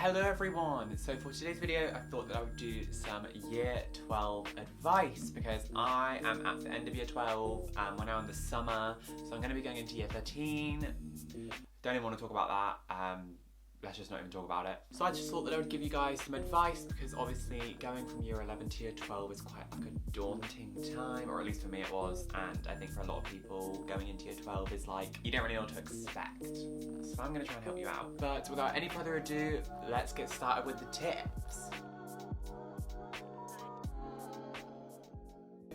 Hello everyone! So for today's video I thought that I would do some year 12 advice because I am at the end of year 12, we're now in the summer, so I'm going to be going into year 13. Don't even want to talk about that, let's just not even talk about it. So I just thought that I would give you guys some advice because obviously going from year 11 to year 12 is quite like a daunting time, or at least for me it was, and I think for a lot of people going into year 12 is like, you don't really know what to expect. So I'm going to try and help you out. But without any further ado, let's get started with the tips.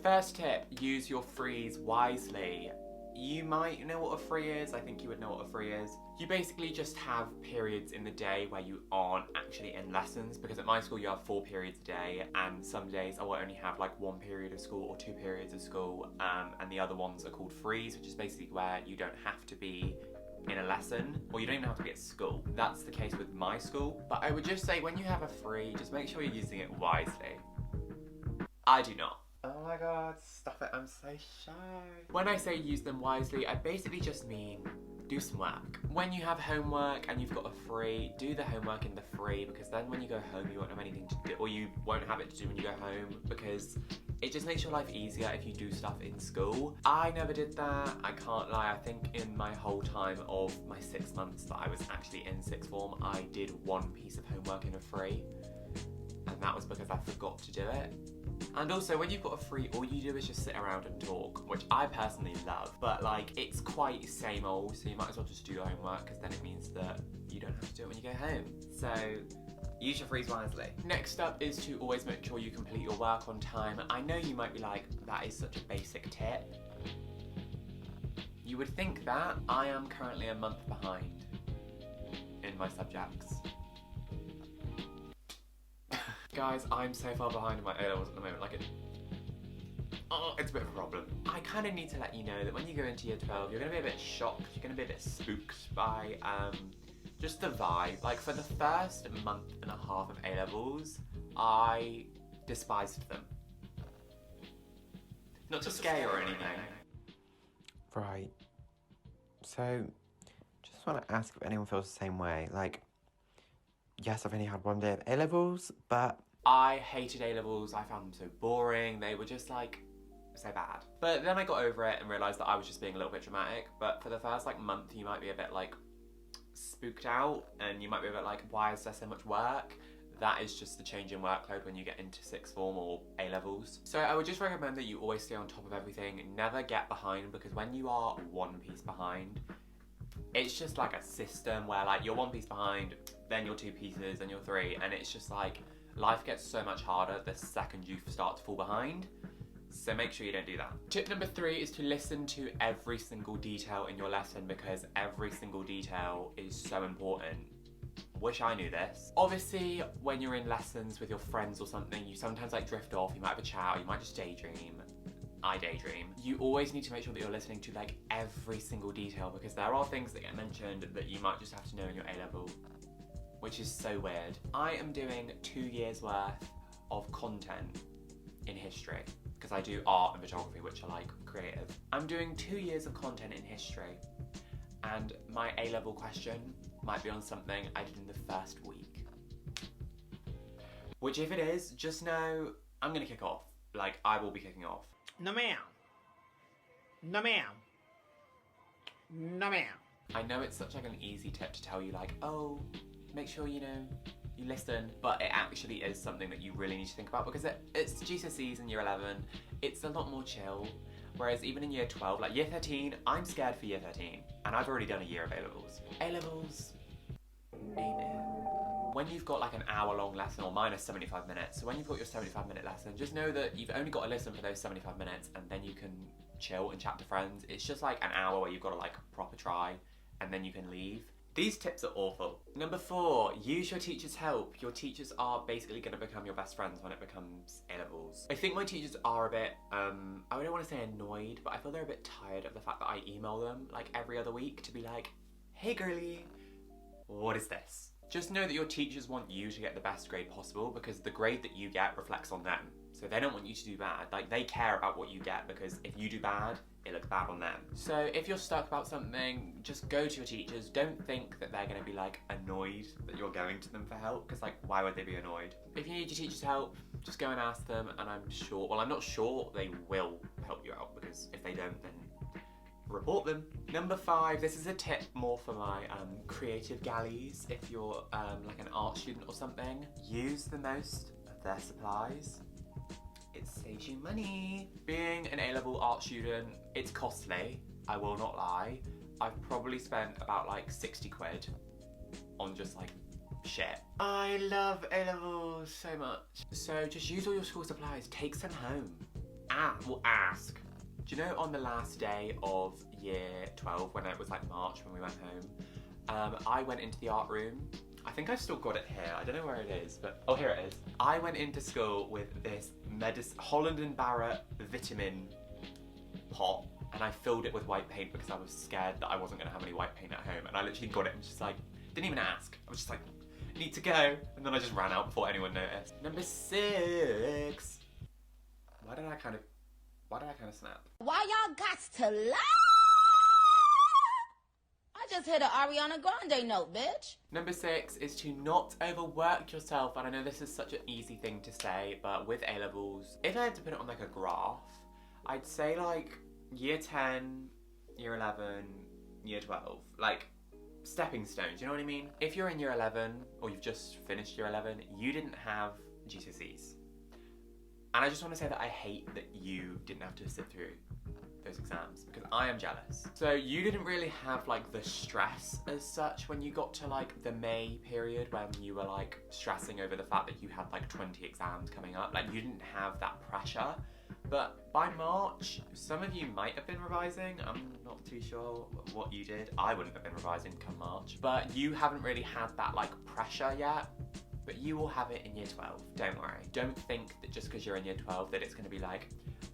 First tip, use your frees wisely. You might know what a free is, I think you would know what a free is. You basically just have periods in the day where you aren't actually in lessons, because at my school you have 4 periods a day, and some days I will only have like 1 period of school or 2 periods of school, and the other ones are called frees, which is basically where you don't have to be in a lesson, or you don't even have to be at school. That's the case with my school, but I would just say when you have a free, just make sure you're using it wisely. I do not. Oh my god, stop it, I'm so shy. When I say use them wisely, I basically just mean do some work. When you have homework and you've got a free, do the homework in the free, because then when you go home you won't have anything to do, or you won't have it to do when you go home, because it just makes your life easier if you do stuff in school. I never did that, I can't lie. I think in my whole time of my 6 months that I was actually in sixth form, I did 1 piece of homework in a free, and that was because I forgot to do it. And also, when you've got a free, all you do is just sit around and talk, which I personally love, but like, it's quite same old, so you might as well just do your homework, because then it means that you don't have to do it when you go home. So, use your frees wisely. Next up is to always make sure you complete your work on time. I know you might be like, that is such a basic tip. You would think that. I am currently a month behind in my subjects. Guys, I'm so far behind in my A-levels at the moment, like it's a bit of a problem. I kind of need to let you know that when you go into year 12, you're going to be a bit shocked, you're going to be a bit spooked by just the vibe. Like, for the first month and a half of A-levels, I despised them. Not to scare or anything. Right. So, just want to ask if anyone feels the same way. Like, yes, I've only had 1 day of A-levels, but I hated A-levels, I found them so boring, they were just like, so bad. But then I got over it and realised that I was just being a little bit dramatic, but for the first like month you might be a bit like spooked out, and you might be a bit like, why is there so much work? That is just the change in workload when you get into sixth form or A-levels. So I would just recommend that you always stay on top of everything, never get behind, because when you are 1 piece behind, it's just like a system where like you're 1 piece behind, then you're 2 pieces, then you're 3, and it's just like life gets so much harder the second you start to fall behind. So make sure you don't do that. Tip number 3 is to listen to every single detail in your lesson, because every single detail is so important. Wish I knew this. Obviously, when you're in lessons with your friends or something, you sometimes like drift off, you might have a chat, or you might just daydream. I daydream. You always need to make sure that you're listening to like every single detail, because there are things that get mentioned that you might just have to know in your A-level, which is so weird. I am doing 2 years worth of content in history, because I do art and photography, which are like creative. I'm doing 2 years of content in history, and my A-level question might be on something I did in the first week. Which, if it is, just know I'm gonna kick off. Like, I will be kicking off. No ma'am. No ma'am. No ma'am. I know it's such like an easy tip to tell you, like, oh, make sure you know you listen, but it actually is something that you really need to think about, because it's GCSEs in year 11, it's a lot more chill, whereas even in year 12, like year 13, I'm scared for year 13, and I've already done a year of A-levels. A-levels ain't it. When you've got like an hour-long lesson, or mine is 75 minutes, so when you've got your 75-minute lesson, just know that you've only got to listen for those 75 minutes, and then you can chill and chat to friends. It's just like an hour where you've got to like proper try, and then you can leave. These tips are awful. Number 4, use your teacher's help. Your teachers are basically going to become your best friends when it becomes A-levels. I think my teachers are a bit, I don't want to say annoyed, but I feel they're a bit tired of the fact that I email them like every other week to be like, hey girly, what is this? Just know that your teachers want you to get the best grade possible because the grade that you get reflects on them. So they don't want you to do bad. Like, they care about what you get because if you do bad, it looks bad on them. So if you're stuck about something, just go to your teachers. Don't think that they're gonna be like annoyed that you're going to them for help, because like, why would they be annoyed? If you need your teacher's help, just go and ask them, and I'm sure, well, I'm not sure they will help you out, because if they don't, then report them. Number 5, this is a tip more for my creative galleys. If you're like an art student or something, use the most of their supplies. It saves you money. Being an A-level art student, it's costly, I will not lie. I've probably spent about like 60 quid on just like shit. I love A-levels so much. So just use all your school supplies, take some home. Ask. Do you know on the last day of year 12, when it was like March when we went home, I went into the art room. I think I've still got it here. I don't know where it is, but oh, here it is. I went into school with this Holland & Barrett vitamin pot, and I filled it with white paint because I was scared that I wasn't gonna have any white paint at home. And I literally got it and just like, didn't even ask. I was just like, need to go. And then I just ran out before anyone noticed. Number 6. Why did I kind of snap? Why y'all got to lie? I just hit an Ariana Grande note, bitch. Number 6 is to not overwork yourself. And I know this is such an easy thing to say, but with A-levels, if I had to put it on like a graph, I'd say like year 10, year 11, year 12, like stepping stones, you know what I mean? If you're in year 11 or you've just finished year 11, you didn't have GCSEs. And I just want to say that I hate that you didn't have to sit through those exams, because I am jealous. So you didn't really have like the stress as such when you got to like the May period, when you were like stressing over the fact that you had like 20 exams coming up. Like, you didn't have that pressure. But by March, some of you might have been revising. I'm not too sure what you did. I wouldn't have been revising come March. But you haven't really had that like pressure yet. But you will have it in year 12, don't worry. Don't think that just because you're in year 12 that it's gonna be like,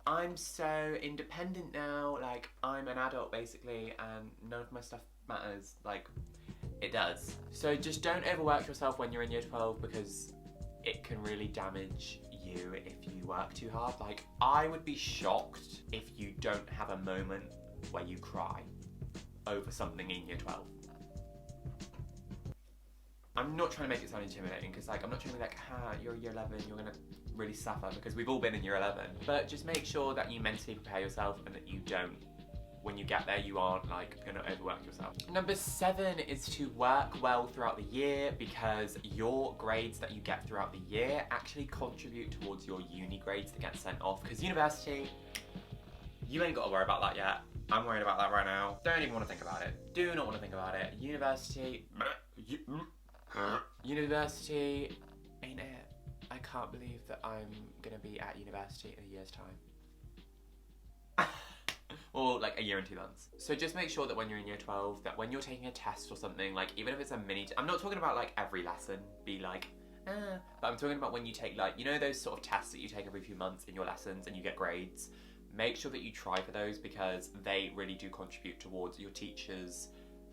I'm so independent now, like I'm an adult basically, and none of my stuff matters. Like, it does. So just don't overwork yourself when you're in year 12, because it can really damage you if you work too hard. Like, I would be shocked if you don't have a moment where you cry over something in year 12. I'm not trying to make it sound intimidating, because like, I'm not trying to be like, you're year 11, you're gonna really suffer, because we've all been in year 11. But just make sure that you mentally prepare yourself, and that you don't, when you get there, you aren't like gonna overwork yourself. Number 7 is to work well throughout the year, because your grades that you get throughout the year actually contribute towards your uni grades that get sent off. Because university, you ain't gotta worry about that yet. I'm worried about that right now. Don't even want to think about it. Do not want to think about it. University, university ain't it. I can't believe that I'm gonna be at university in a year's time. Or like a year and 2 months. So just make sure that when you're in year 12, that when you're taking a test or something, like even if it's a mini, I'm not talking about like every lesson, be like, but I'm talking about when you take like, you know those sort of tests that you take every few months in your lessons and you get grades. Make sure that you try for those, because they really do contribute towards your teachers'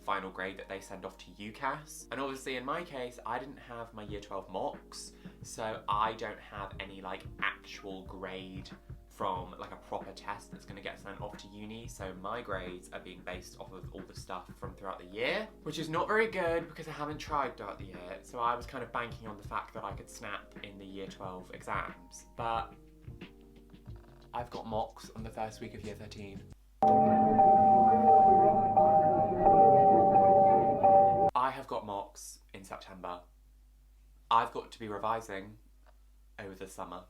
final grade that they send off to UCAS. And obviously in my case, I didn't have my year 12 mocks, so I don't have any like actual grade from like a proper test that's gonna get sent off to uni. So my grades are being based off of all the stuff from throughout the year, which is not very good because I haven't tried throughout the year. So I was kind of banking on the fact that I could snap in the year 12 exams. But I've got mocks on the first week of year 13. I have got mocks in September. I've got to be revising over the summer.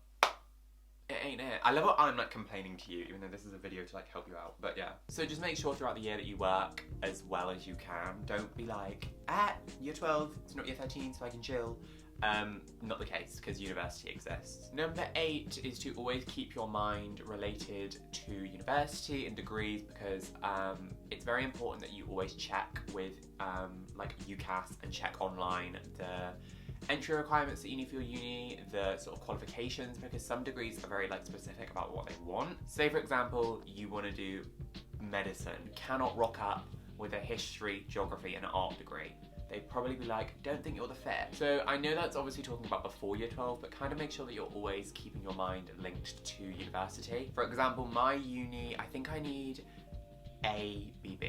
It ain't it. I love how I'm like complaining to you, even though this is a video to like help you out, but yeah. So just make sure throughout the year that you work as well as you can. Don't be like, year 12, it's not year 13, so I can chill. Not the case, because university exists. Number 8 is to always keep your mind related to university and degrees, because it's very important that you always check with like UCAS and check online the entry requirements that you need for your uni, the sort of qualifications, because some degrees are very like specific about what they want. Say for example, you want to do medicine, you cannot rock up with a history, geography and art degree. they'd probably be like, don't think you're the fit. So I know that's obviously talking about before year 12, but kind of make sure that you're always keeping your mind linked to university. For example, my uni, I think I need ABB.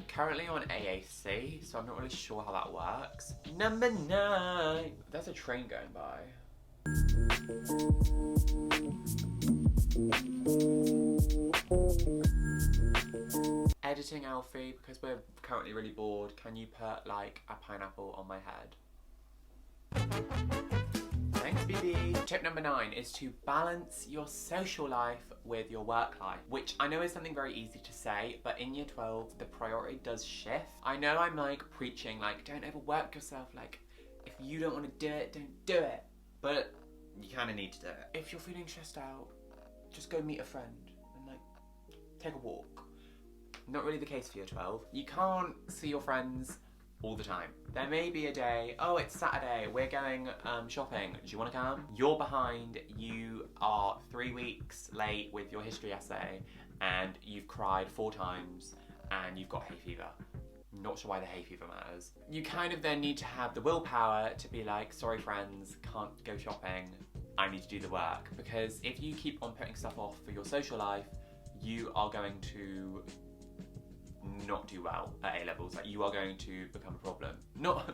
Currently on AAC, so I'm not really sure how that works. Number 9. There's a train going by. Editing Alfie, because we're currently really bored, can you put like a pineapple on my head? Thanks, BB. Tip number 9 is to balance your social life with your work life, which I know is something very easy to say, but in year 12, the priority does shift. I know I'm like preaching, like, don't overwork yourself, like, if you don't want to do it, don't do it. But you kind of need to do it. If you're feeling stressed out, just go meet a friend and like, take a walk. Not really the case for year 12. You can't see your friends all the time. There may be a day, oh, it's Saturday, we're going shopping, do you want to come? You're behind, you are 3 weeks late with your history essay, and you've cried 4 times, and you've got hay fever. Not sure why the hay fever matters. You kind of then need to have the willpower to be like, sorry friends, can't go shopping, I need to do the work. Because if you keep on putting stuff off for your social life, you are going to not do well at A levels. Like, you are going to become a problem. Not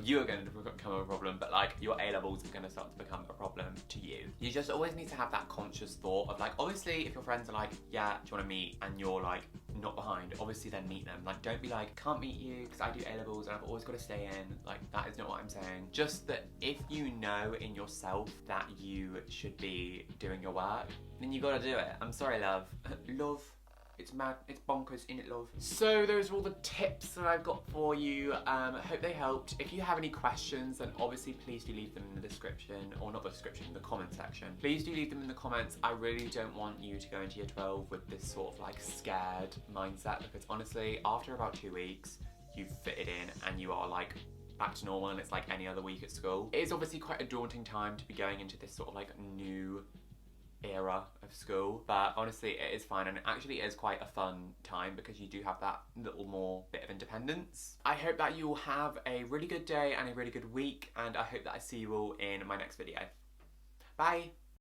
you are going to become a problem, but like your A levels are going to start to become a problem to you. You just always need to have that conscious thought of like, obviously if your friends are like, yeah, do you want to meet, and you're like not behind, obviously then meet them. Like, don't be like, can't meet you because I do A levels and I've always got to stay in. Like, that is not what I'm saying. Just that if you know in yourself that you should be doing your work, then you got to do it. I'm sorry, love. Love. It's mad, it's bonkers, innit, love? So those are all the tips that I've got for you. Hope they helped. If you have any questions, then obviously please do leave them in the description, or not the description, the comment section. Please do leave them in the comments. I really don't want you to go into year 12 with this sort of like scared mindset, because honestly, after about 2 weeks, you've fitted in and you are like back to normal and it's like any other week at school. It is obviously quite a daunting time to be going into this sort of like new era of school, but honestly it is fine, and it actually is quite a fun time because you do have that little more bit of independence. I hope that you will have a really good day and a really good week, and I hope that I see you all in my next video. Bye!